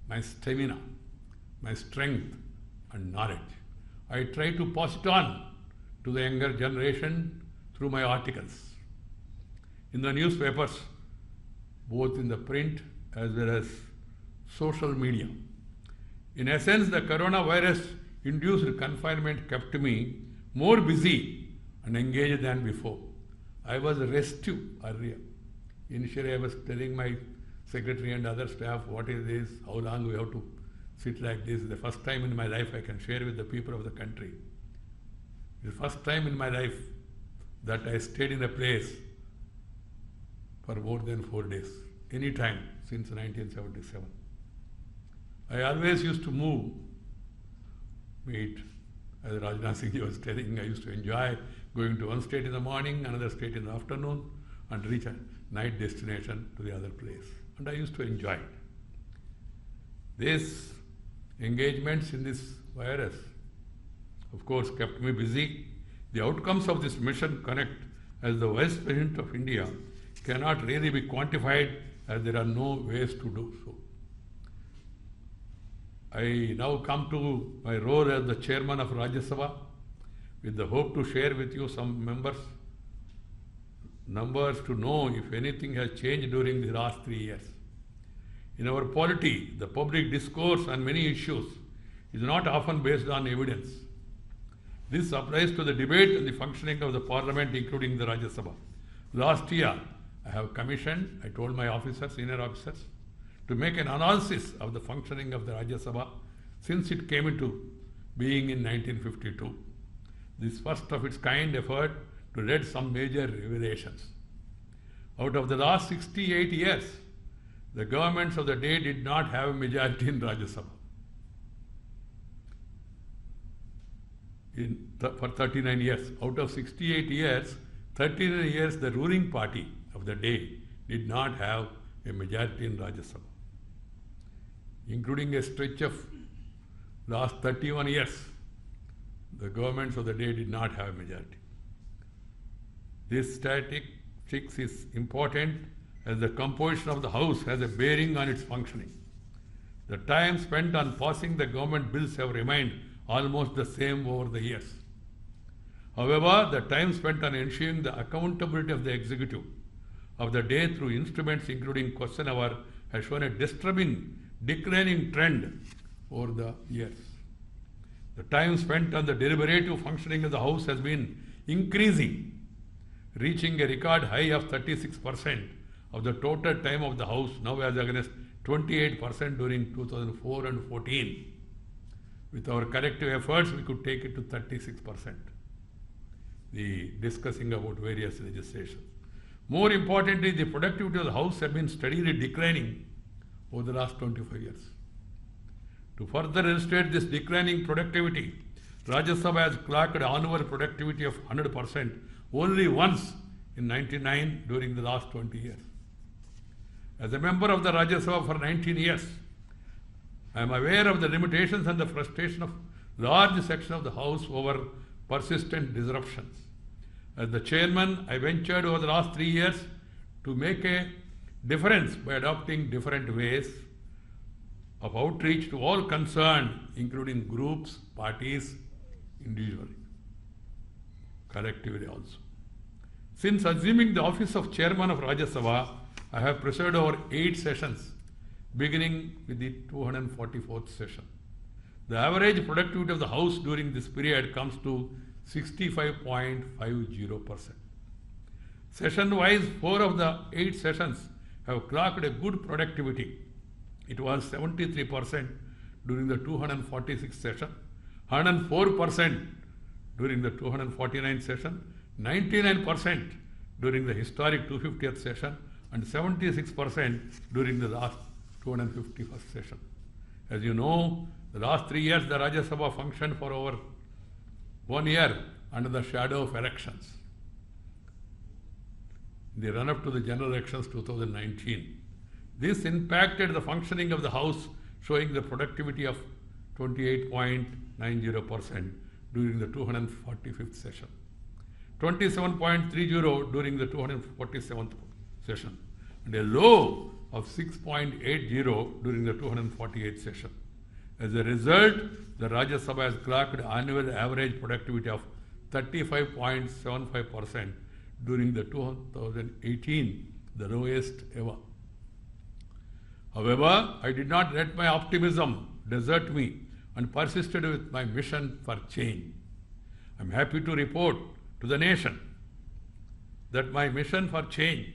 my stamina, my strength and knowledge. I try to pass it on to the younger generation through my articles in the newspapers, both in the print as well as social media. In essence, the coronavirus-induced confinement kept me more busy and engaged than before. I was restive earlier. Initially, I was telling my secretary and other staff, what is this, how long we have to sit like this. The first time in my life I can share with the people of the country. The first time in my life that I stayed in a place for more than 4 days, any time since 1977. I always used to move, meet, as Rajnath Singh was telling, I used to enjoy going to one state in the morning, another state in the afternoon, and reach a night destination to the other place. And I used to enjoy it. These engagements in this virus, of course, kept me busy. The outcomes of this mission Connect as the Vice President of India cannot really be quantified, as there are no ways to do so. I now come to my role as the Chairman of Rajya Sabha with the hope to share with you some numbers to know if anything has changed during the last 3 years. In our polity, the public discourse on many issues is not often based on evidence. This applies to the debate and the functioning of the Parliament, including the Rajya Sabha. Last year, I have commissioned, I told my officers, senior officers, to make an analysis of the functioning of the Rajya Sabha since it came into being in 1952. This first of its kind effort to lead some major revelations. Out of the last 68 years, the governments of the day did not have a majority in Rajya Sabha. For 39 years. Out of 68 years, 39 years the ruling party of the day did not have a majority in Rajya Sabha. Including a stretch of last 31 years, the governments of the day did not have a majority. This statistics is important as the composition of the House has a bearing on its functioning. The time spent on passing the government bills have remained almost the same over the years. However, the time spent on ensuring the accountability of the executive of the day through instruments including question hour has shown a disturbing declining trend over the years. The time spent on the deliberative functioning of the House has been increasing, reaching a record high of 36% of the total time of the House, now as against 28% during 2004 and 14. With our collective efforts, we could take it to 36%. The discussing about various legislation. More importantly, the productivity of the House has been steadily declining over the last 25 years. To further illustrate this declining productivity, Rajya Sabha has clocked annual productivity of 100% only once in 1999 during the last 20 years. As a member of the Rajya Sabha for 19 years, I am aware of the limitations and the frustration of large section of the House over persistent disruptions. As the chairman, I ventured over the last 3 years to make a difference by adopting different ways of outreach to all concerned, including groups, parties, individually, collectively also. Since assuming the office of chairman of Rajya Sabha, I have presided over 8 sessions, beginning with the 244th session. The average productivity of the House during this period comes to 65.50%. Session-wise, 4 of the 8 sessions have clocked a good productivity. It was 73% during the 246th session, 104% during the 249th session, 99% during the historic 250th session, and 76% during the last 251st session. As you know, the last 3 years the Rajya Sabha functioned for over 1 year under the shadow of elections. The run-up to the general elections 2019. This impacted the functioning of the House, showing the productivity of 28.90% during the 245th session, 27.30 during the 247th session, and a low of 6.80 during the 248th session. As a result, the Rajya Sabha has clocked annual average productivity of 35.75% during the 2018, the lowest ever. However, I did not let my optimism desert me and persisted with my mission for change. I am happy to report to the nation that my mission for change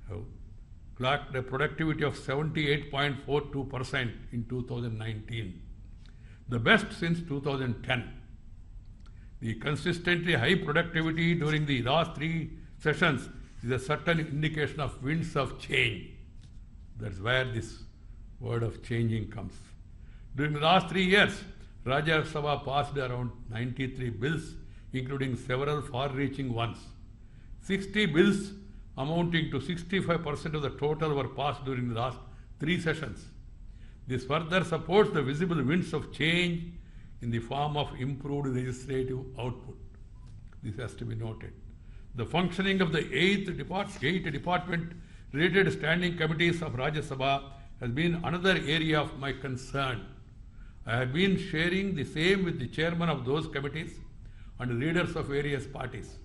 have clocked a productivity of 78.42% in 2019, the best since 2010. The consistently high productivity during the last 3 sessions is a certain indication of winds of change. That's where this word of changing comes. During the last 3 years, Rajya Sabha passed around 93 bills, including several far-reaching ones. 60 bills amounting to 65% of the total were passed during the last 3 sessions. This further supports the visible winds of change in the form of improved legislative output. This has to be noted. The functioning of the 8 department-related standing committees of Rajya Sabha has been another area of my concern. I have been sharing the same with the chairman of those committees and leaders of various parties.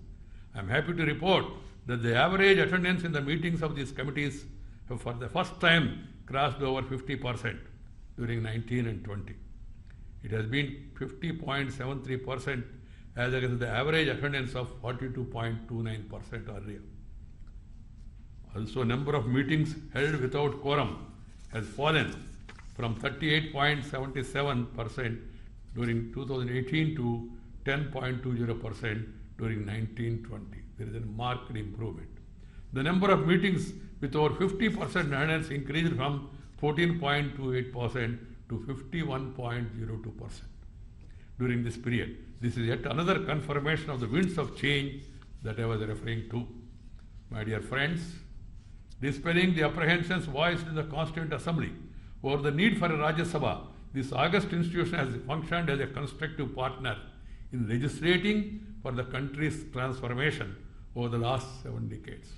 I am happy to report that the average attendance in the meetings of these committees have for the first time crossed over 50% during 19 and 20. It has been 50.73% as against the average attendance of 42.29% earlier. Also, number of meetings held without quorum has fallen from 38.77% during 2018 to 10.20% during 1920. There is a marked improvement. The number of meetings with over 50% attendance increased from 14.28% to 51.02% during this period. This is yet another confirmation of the winds of change that I was referring to. My dear friends, dispelling the apprehensions voiced in the Constituent Assembly over the need for a Rajya Sabha, this august institution has functioned as a constructive partner in legislating for the country's transformation over the last 7 decades.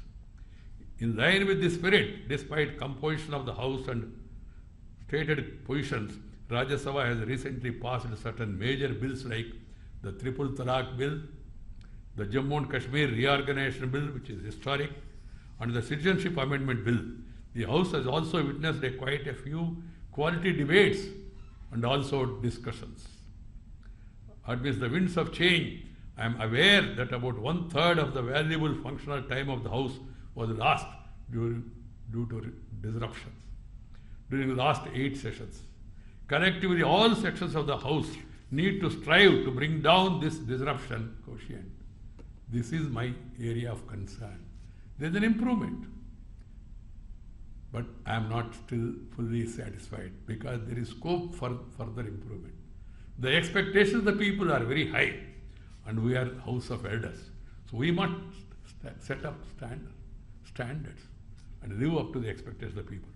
In line with this spirit, despite composition of the House and stated positions, Rajya Sabha has recently passed certain major bills like the Triple Talaq Bill, the Jammu and Kashmir Reorganization Bill, which is historic, and the Citizenship Amendment Bill. The House has also witnessed quite a few quality debates and also discussions. Amidst the winds of change, I am aware that about 1/3 of the valuable functional time of the House was lost due to disruptions during the last 8 sessions. Collectively, all sections of the House need to strive to bring down this disruption quotient. This is my area of concern. There is an improvement, but I am not still fully satisfied because there is scope for further improvement. The expectations of the people are very high, and we are House of Elders. So we must set up standards and live up to the expectations of the people.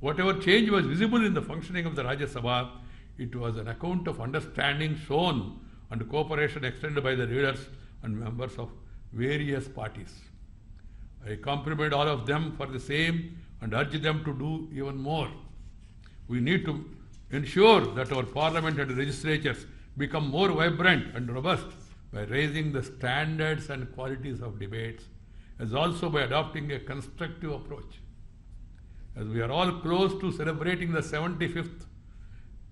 Whatever change was visible in the functioning of the Rajya Sabha, it was an account of understanding shown and cooperation extended by the leaders and members of various parties. I compliment all of them for the same and urge them to do even more. We need to ensure that our parliament and legislatures become more vibrant and robust by raising the standards and qualities of debates, as also by adopting a constructive approach. As we are all close to celebrating the 75th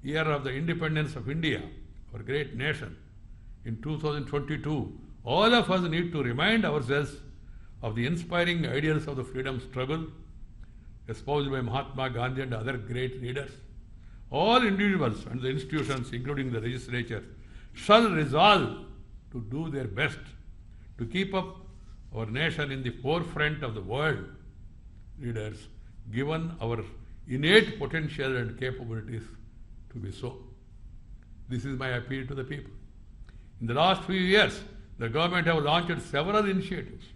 year of the independence of India, our great nation, in 2022, all of us need to remind ourselves of the inspiring ideals of the freedom struggle espoused by Mahatma Gandhi and other great leaders. All individuals and the institutions, including the legislature, shall resolve to do their best to keep up our nation in the forefront of the world leaders, given our innate potential and capabilities to be so. This is my appeal to the people. In the last few years, the government have launched several initiatives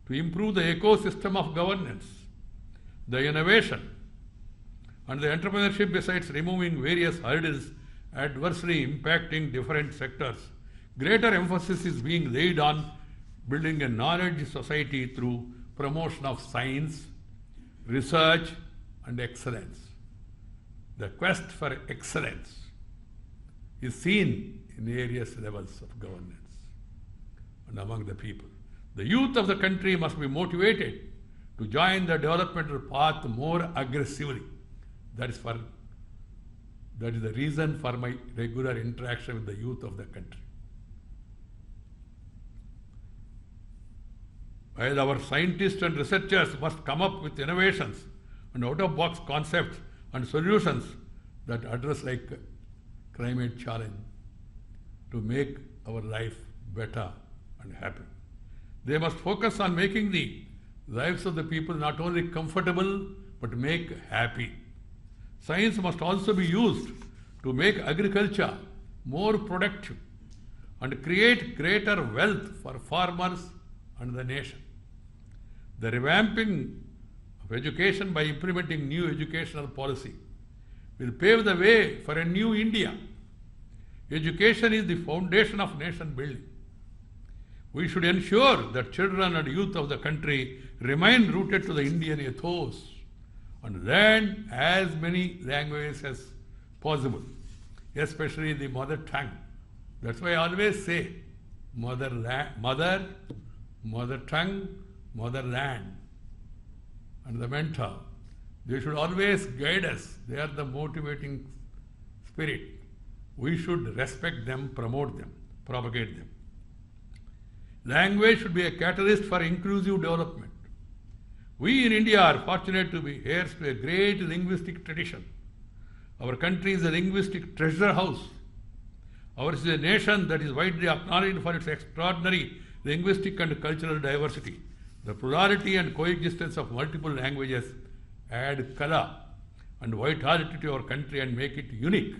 to improve the ecosystem of governance, the innovation, and the entrepreneurship, besides removing various hurdles adversely impacting different sectors. Greater emphasis is being laid on building a knowledge society through promotion of science, research, and excellence. The quest for excellence is seen in various levels of governance and among the people. The youth of the country must be motivated to join the developmental path more aggressively. That is for That is the reason for my regular interaction with the youth of the country. While our scientists and researchers must come up with innovations and out-of-box concepts and solutions that address like climate challenge to make our life better and happy. They must focus on making the lives of the people not only comfortable but make happy. Science must also be used to make agriculture more productive and create greater wealth for farmers and the nation. The revamping of education by implementing new educational policy will pave the way for a new India. Education is the foundation of nation building. We should ensure that children and youth of the country remain rooted to the Indian ethos and learn as many languages as possible, especially the mother tongue. That's why I always say mother tongue, motherland, and the mentor. They should always guide us. They are the motivating spirit. We should respect them, promote them, propagate them. Language should be a catalyst for inclusive development. We in India are fortunate to be heirs to a great linguistic tradition. Our country is a linguistic treasure house. Ours is a nation that is widely acknowledged for its extraordinary linguistic and cultural diversity. The plurality and coexistence of multiple languages add color and vitality to our country and make it unique.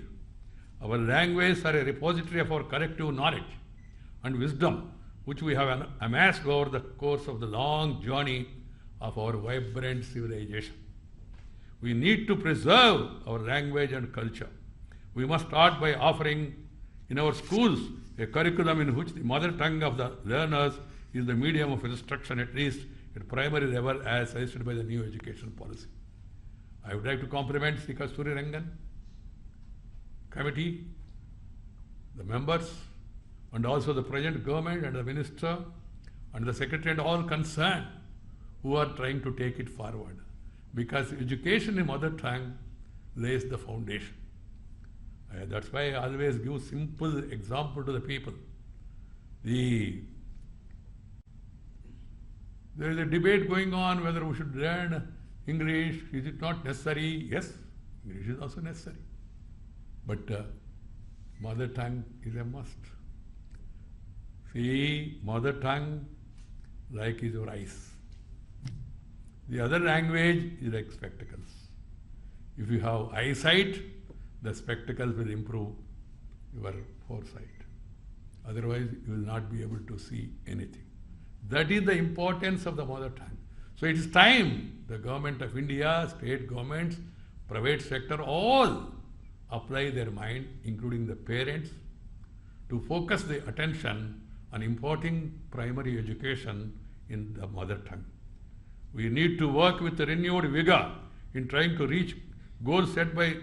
Our languages are a repository of our collective knowledge and wisdom, which we have amassed over the course of the long journey of our vibrant civilization. We need to preserve our language and culture. We must start by offering in our schools a curriculum in which the mother tongue of the learners is the medium of instruction, at least at primary level, as suggested by the new education policy. I would like to compliment Sri Kasturi Rangan committee, the members, and also the present government and the minister and the secretary and all concerned who are trying to take it forward. Because education in mother tongue lays the foundation. That's why I always give simple example to the people. There is a debate going on whether we should learn English. Is it not necessary? Yes, English is also necessary. But mother tongue is a must. See, mother tongue like is your eyes. The other language is like spectacles. If you have eyesight, the spectacles will improve your foresight. Otherwise, you will not be able to see anything. That is the importance of the mother tongue. So it is time the government of India, state governments, private sector, all apply their mind, including the parents, to focus the attention on imparting primary education in the mother tongue. We need to work with renewed vigor in trying to reach goals set by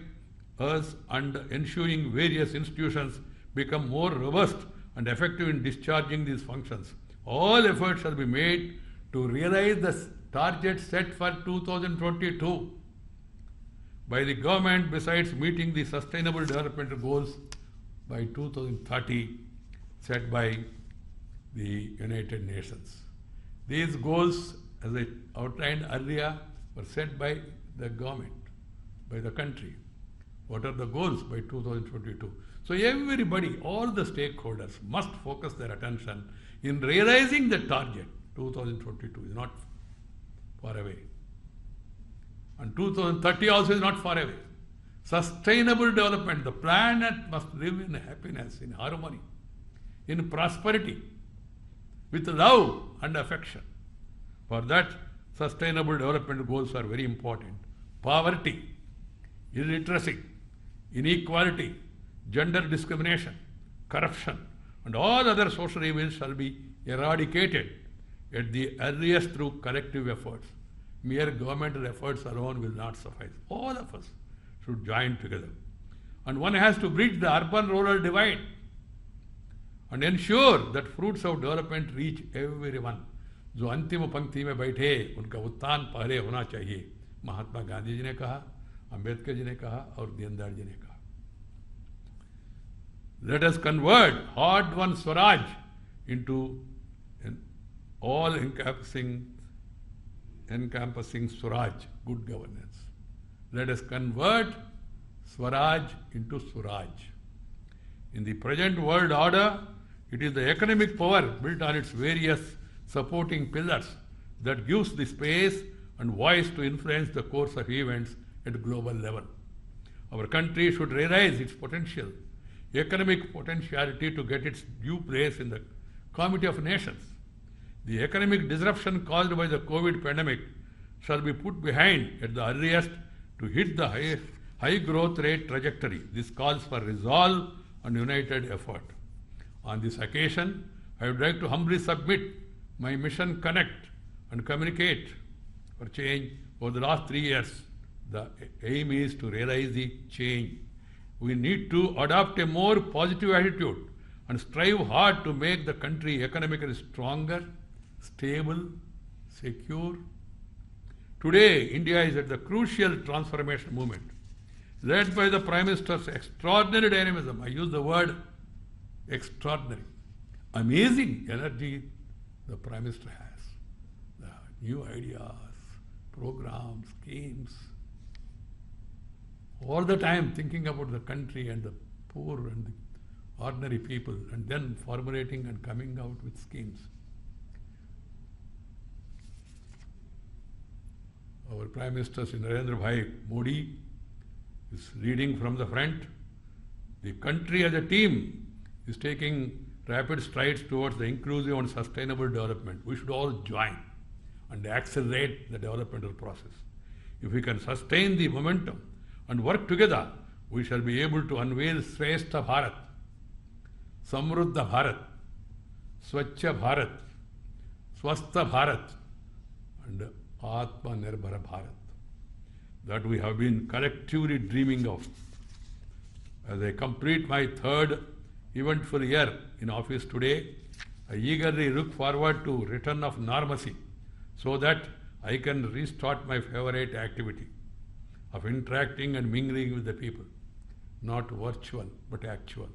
us and ensuring various institutions become more robust and effective in discharging these functions. All efforts shall be made to realize the target set for 2022 by the government, besides meeting the sustainable development goals by 2030 set by the United Nations. These goals, as I outlined earlier, were set by the government, by the country. What are the goals by 2022? So everybody, all the stakeholders must focus their attention in realizing the target. 2022 is not far away. And 2030 also is not far away. Sustainable development, the planet must live in happiness, in harmony, in prosperity, with love and affection. For that, sustainable development goals are very important. Poverty, illiteracy, inequality, gender discrimination, corruption, and all other social evils shall be eradicated at the earliest through collective efforts. Mere governmental efforts alone will not suffice. All of us should join together. And one has to bridge the urban-rural divide and ensure that fruits of development reach everyone. जो अंतिम पंक्ति में बैठे उनका उत्थान पहले होना चाहिए. महात्मा गांधी जी ने कहा, अंबेडकर जी ने कहा और दीनदयाल जी ने कहा. Let us convert hard-won Swaraj into an all-encompassing Swaraj, good governance. Let us convert Swaraj into Suraj. In the present world order, it is the economic power built on its various supporting pillars that gives the space and voice to influence the course of events at global level. Our country should realize its potential, economic potentiality to get its due place in the Committee of Nations. The economic disruption caused by the COVID pandemic shall be put behind at the earliest to hit the high growth rate trajectory. This calls for resolve and united effort. On this occasion, I would like to humbly submit my mission Connect and Communicate for Change over the last 3 years. The aim is to realize the change. We need to adopt a more positive attitude and strive hard to make the country economically stronger, stable, secure. Today, India is at the crucial transformation movement, led by the Prime Minister's extraordinary dynamism. I use the word extraordinary. Amazing energy the Prime Minister has. The new ideas, programs, schemes. All the time thinking about the country and the poor and the ordinary people, and then formulating and coming out with schemes. Our Prime Minister Shri Narendra Bhai Modi is leading from the front. The country as a team is taking rapid strides towards the inclusive and sustainable development. We should all join and accelerate the developmental process. If we can sustain the momentum and work together, we shall be able to unveil Shrestha Bharat, Samruddha Bharat, Swachha Bharat, Swastha Bharat, and Atmanirbhar Bharat that we have been collectively dreaming of. As I complete my third eventful year in office today, I eagerly look forward to return of normalcy so that I can restart my favorite activity of interacting and mingling with the people, not virtual but actual.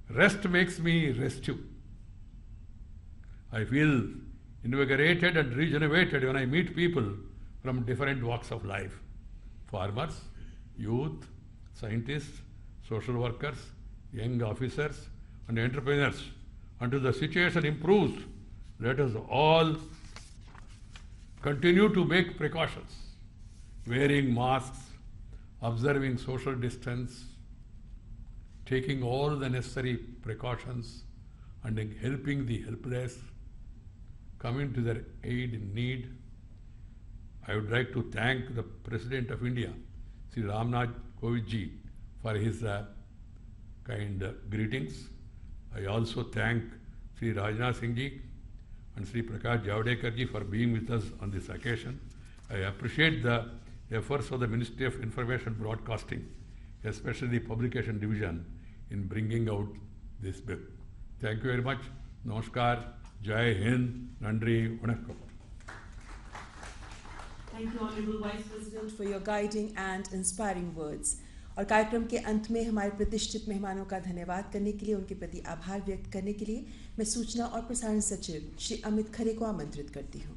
Rest makes me restive. I feel invigorated and regenerated when I meet people from different walks of life. Farmers, youth, scientists, social workers, young officers, and entrepreneurs. Until the situation improves, let us all continue to make precautions, wearing masks, observing social distance, taking all the necessary precautions, and helping the helpless, coming to their aid in need. I would like to thank the President of India, Sri Ramnath Kovind ji, for his kind greetings. I also thank Sri Rajnath Singh ji and Sri Prakash Javadekar ji for being with us on this occasion. I appreciate the efforts of the Ministry of Information Broadcasting, especially the Publication Division, in bringing out this bill. Thank you very much. Namaskar. Jai Hind. Nandri. Vanakkam. Thank you, Honorable Vice President, for your guiding and inspiring words. और कार्यक्रम के अंत में हमारे प्रतिष्ठित मेहमानों का धन्यवाद करने के लिए, उनके प्रति आभार व्यक्त करने के लिए मैं सूचना और प्रसारण सचिव श्री अमित खरे को आमंत्रित करती हूँ।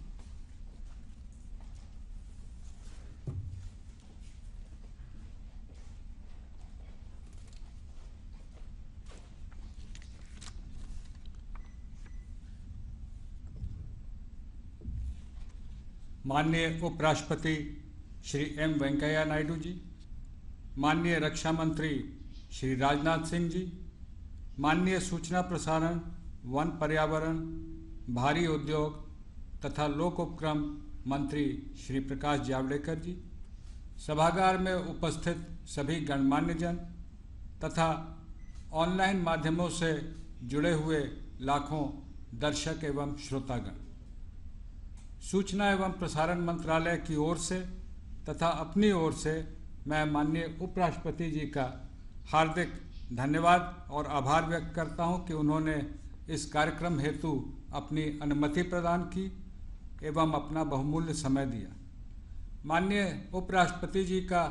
माननीय उपराष्ट्रपति श्री एम वेंकैया नायडू जी, माननीय रक्षा मंत्री श्री राजनाथ सिंह जी, माननीय सूचना प्रसारण, वन पर्यावरण, भारी उद्योग तथा लोक उपक्रम मंत्री श्री प्रकाश जावड़ेकर जी, सभागार में उपस्थित सभी गणमान्य जन तथा ऑनलाइन माध्यमों से जुड़े हुए लाखों दर्शक एवं श्रोतागण, सूचना एवं प्रसारण मंत्रालय की ओर से तथा अपनी ओर से मैं माननीय उपराष्ट्रपति जी का हार्दिक धन्यवाद और आभार व्यक्त करता हूं कि उन्होंने इस कार्यक्रम हेतु अपनी अनुमति प्रदान की एवं अपना बहुमूल्य समय दिया। माननीय उपराष्ट्रपति जी का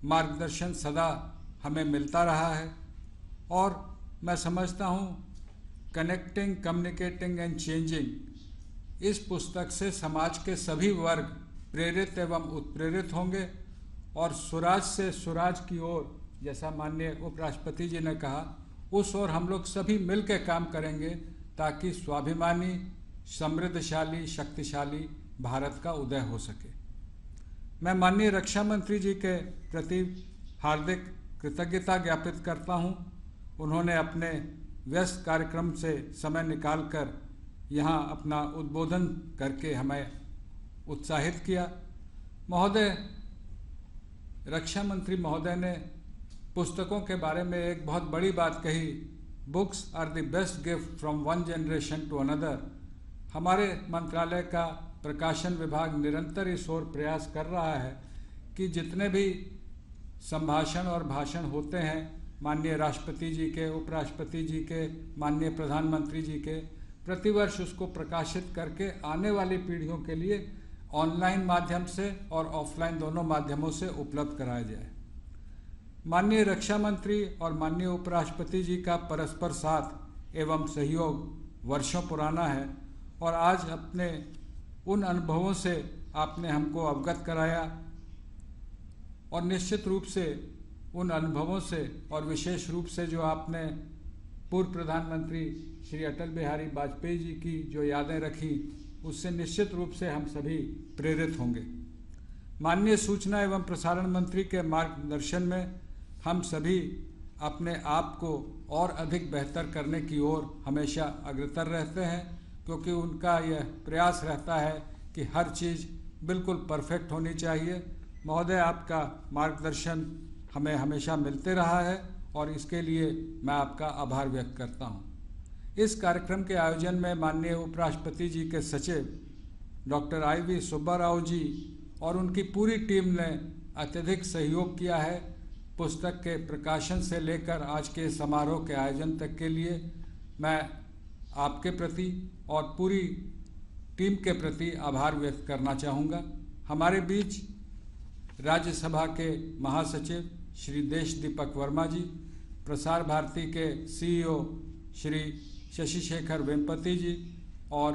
मार्गदर्शन सदा हमें मिलता रहा है और मैं समझता हूँ कनेक्टिंग, कम्युनिकेटिंग एंड चेंजिंग इस पुस्तक से समाज के सभी वर्ग प्रेरित एवं उत्प्रेरित होंगे और स्वराज से सुराज की ओर, जैसा माननीय उपराष्ट्रपति जी ने कहा, उस ओर हम लोग सभी मिल के काम करेंगे ताकि स्वाभिमानी, समृद्धशाली, शक्तिशाली भारत का उदय हो सके। मैं माननीय रक्षा मंत्री जी के प्रति हार्दिक कृतज्ञता ज्ञापित करता हूं। उन्होंने अपने व्यस्त कार्यक्रम से समय निकालकर यहां अपना उद्बोधन करके हमें उत्साहित किया। महोदय, रक्षा मंत्री महोदय ने पुस्तकों के बारे में एक बहुत बड़ी बात कही, books are the best gift from one generation to another. हमारे मंत्रालय का प्रकाशन विभाग निरंतर इस ओर प्रयास कर रहा है कि जितने भी संभाषण और भाषण होते हैं माननीय राष्ट्रपति जी के, उपराष्ट्रपति जी के, माननीय प्रधानमंत्री जी के, प्रतिवर्ष उसको प्रकाशित करके आने वाली पीढ़ियों के लिए ऑनलाइन माध्यम से और ऑफलाइन दोनों माध्यमों से उपलब्ध कराया जाए। माननीय रक्षा मंत्री और माननीय उपराष्ट्रपति जी का परस्पर साथ एवं सहयोग वर्षों पुराना है और आज अपने उन अनुभवों से आपने हमको अवगत कराया और निश्चित रूप से उन अनुभवों से और विशेष रूप से जो आपने पूर्व प्रधानमंत्री श्री अटल बिहारी वाजपेयी जी की जो यादें रखी, उससे निश्चित रूप से हम सभी प्रेरित होंगे। माननीय सूचना एवं प्रसारण मंत्री के मार्गदर्शन में हम सभी अपने आप को और अधिक बेहतर करने की ओर हमेशा अग्रसर रहते हैं, क्योंकि उनका यह प्रयास रहता है कि हर चीज़ बिल्कुल परफेक्ट होनी चाहिए। महोदय, आपका मार्गदर्शन हमें हमेशा मिलते रहा है और इसके लिए मैं आपका आभार व्यक्त करता हूँ। इस कार्यक्रम के आयोजन में माननीय उपराष्ट्रपति जी के सचिव डॉक्टर IV सुब्बा राव जी और उनकी पूरी टीम ने अत्यधिक सहयोग किया है। पुस्तक के प्रकाशन से लेकर आज के समारोह के आयोजन तक के लिए मैं आपके प्रति और पूरी टीम के प्रति आभार व्यक्त करना चाहूँगा। हमारे बीच राज्यसभा के महासचिव श्री देश दीपक वर्मा जी, प्रसार भारती के CEO श्री शशि शेखर वेम्पति जी और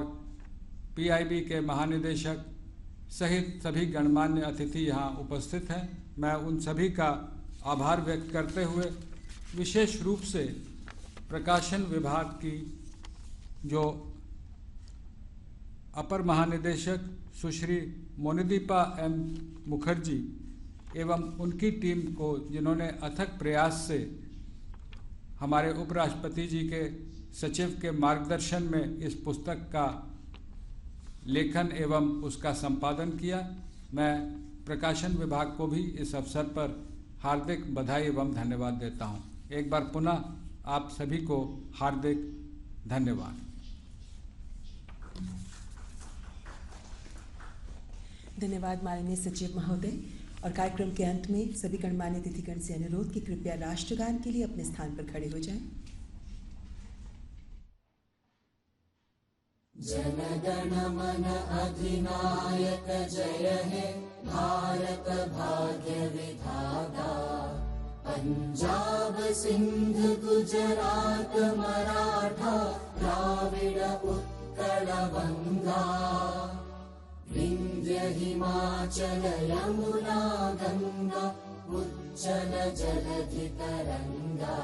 PIB के महानिदेशक सहित सभी गणमान्य अतिथि यहाँ उपस्थित हैं। मैं उन सभी का आभार व्यक्त करते हुए विशेष रूप से प्रकाशन विभाग की जो अपर महानिदेशक सुश्री मोनिदीपा M मुखर्जी एवं उनकी टीम को, जिन्होंने अथक प्रयास से हमारे उपराष्ट्रपति जी के सचिव के मार्गदर्शन में इस पुस्तक का लेखन एवं उसका संपादन किया, मैं प्रकाशन विभाग को भी इस अवसर पर हार्दिक बधाई एवं धन्यवाद देता हूं। एक बार पुनः आप सभी को हार्दिक धन्यवाद। धन्यवाद माननीय सचिव महोदय। और कार्यक्रम के अंत में सभी गणमान्य अतिथिगण से अनुरोध कि कृपया राष्ट्रगान के लिए अपने स्थान पर खड़े हो जाएं। जन गण मन अधिनायक जय हे भारत भाग्य विधाता, पंजाब सिंध गुजरात मराठा द्राविड़ उत्कल गंगा, विंध्य हिमाचल यमुना गंगा उज्जल जलधि तरंगा,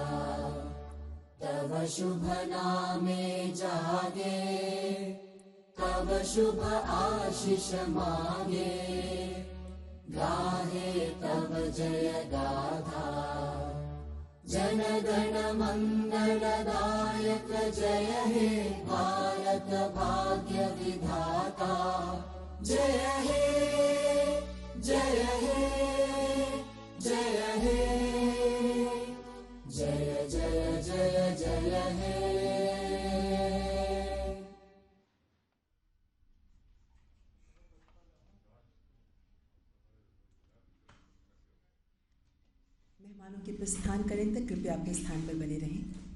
तव शुभ नामे जागे तव शुभ आशीष मांगे, गाहे तव जय गाथा। जन गण मंगल दायक जय हे भारत भाग्य विधाता, जय हे जय हे जय हे जय जय जय जय हे। मेहमानों के प्रस्थान करें तक कृपया अपने स्थान पर बने रहें।